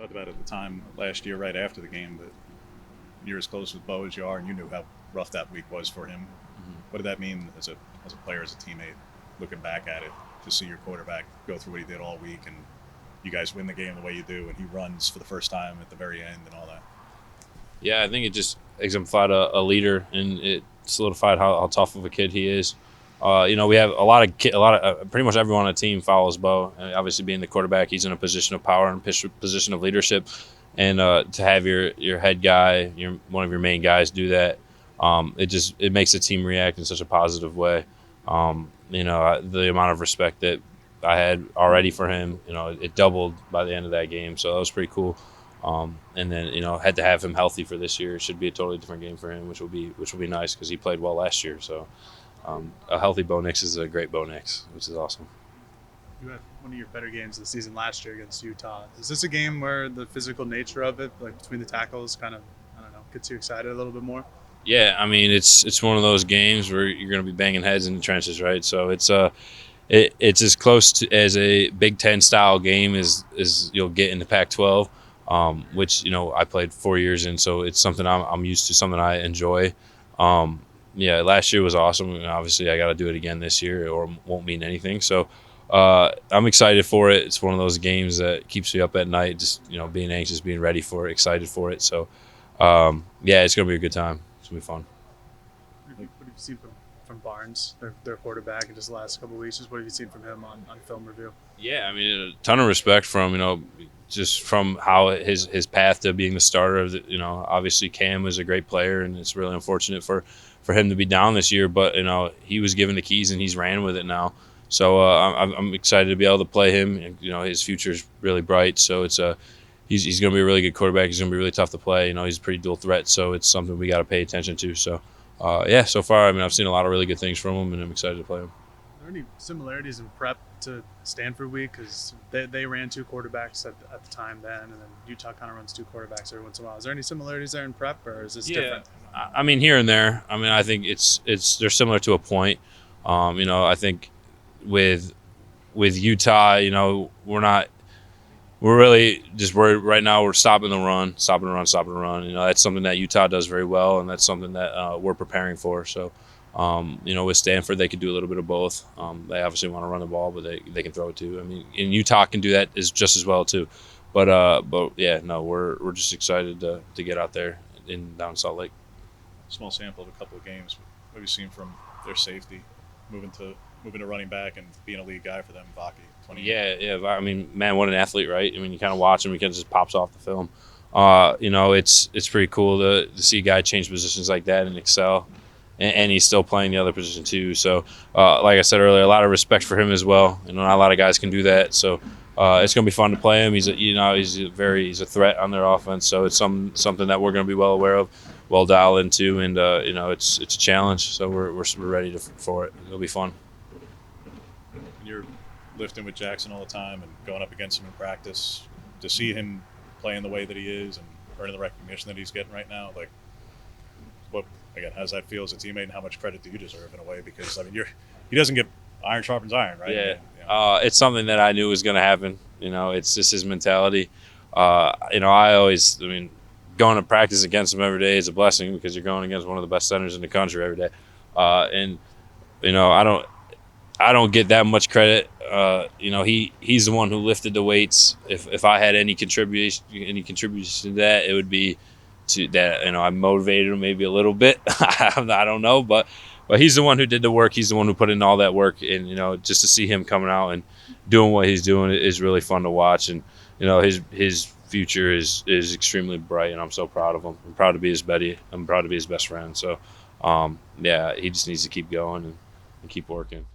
Talked about it at the time last year, right after the game, that you're as close with Bo as you are, and you knew how rough that week was for him. What did that mean as a player, as a teammate, looking back at it, to see your quarterback go through what he did all week, and you guys win the game the way you do, and he runs for the first time at the very end, and all that? Yeah, I think it just exemplified a leader, and it solidified how tough of a kid he is. We have pretty much everyone on the team follows Bo. Obviously, being the quarterback, he's in a position of power and position of leadership, and to have your head guy, one of your main guys, do that, it makes the team react in such a positive way. The amount of respect that I had already for him, it doubled by the end of that game, so that was pretty cool. And then had to have him healthy for this year. It should be a totally different game for him, which will be nice because he played well last year. So a healthy Bo Nix is a great Bo Nix, which is awesome. You had one of your better games of the season last year against Utah. Is this a game where the physical nature of it, like between the tackles, kind of, I don't know, gets you excited a little bit more? Yeah, I mean it's one of those games where you're going to be banging heads in the trenches, right? So it's as close to as a Big Ten style game as you'll get in the Pac-12, which I played 4 years in, so it's something I'm used to, something I enjoy. Yeah, last year was awesome, and obviously I got to do it again this year, or it won't mean anything. So I'm excited for it. It's one of those games that keeps me up at night, just being anxious, being ready for it, excited for it. So yeah, it's gonna be a good time. It's gonna be fun. What have you seen from Barnes, their quarterback, in just the last couple of weeks? Just what have you seen from him on film review? Yeah, I mean, a ton of respect from just from how his path to being the starter. Obviously Cam was a great player, and it's really unfortunate for him to be down this year. But he was given the keys and he's ran with it now. So I'm excited to be able to play him. And, his future is really bright. So he's going to be a really good quarterback. He's going to be really tough to play. He's a pretty dual threat. So it's something we got to pay attention to. So yeah, so far I've seen a lot of really good things from him, and I'm excited to play him. Are there any similarities in prep to Stanford week? Because they ran two quarterbacks at the time then, and then Utah kind of runs two quarterbacks every once in a while. Is there any similarities there in prep, or is this different? I mean, here and there. I mean, I think they're similar to a point. I think with Utah, we're really just worried right now. We're stopping the run. That's something that Utah does very well, and that's something that we're preparing for. So, with Stanford, they could do a little bit of both. They obviously want to run the ball, but they can throw it too. I mean, and Utah can do that just as well too. But yeah, no, we're just excited to get out there in down Salt Lake. Small sample of a couple of games. What have you seen from their safety, moving to running back and being a lead guy for them, Vaki? Yeah. I mean, man, what an athlete, right? I mean, you kind of watch him; he kind of just pops off the film. It's pretty cool to see a guy change positions like that and excel, and he's still playing the other position too. So, like I said earlier, a lot of respect for him as well. Not a lot of guys can do that. So, it's going to be fun to play him. He's a threat on their offense. So it's something that we're going to be well aware of, well dialed into, and it's a challenge. So we're ready for it. It'll be fun. You're lifting with Jackson all the time and going up against him in practice. To see him playing the way that he is and earning the recognition that he's getting right now, like, how does that feel as a teammate, and how much credit do you deserve in a way? Because he doesn't get iron sharpens iron, right? Yeah. It's something that I knew was going to happen. It's just his mentality. Going to practice against him every day is a blessing because you're going against one of the best centers in the country every day. I don't get that much credit. He's the one who lifted the weights. If I had any contribution to that, it would be to that. I motivated him maybe a little bit. I don't know, but he's the one who did the work. He's the one who put in all that work, and just to see him coming out and doing what he's doing is really fun to watch. And his future is extremely bright, and I'm so proud of him. I'm proud to be his buddy. I'm proud to be his best friend. So, yeah, he just needs to keep going and keep working.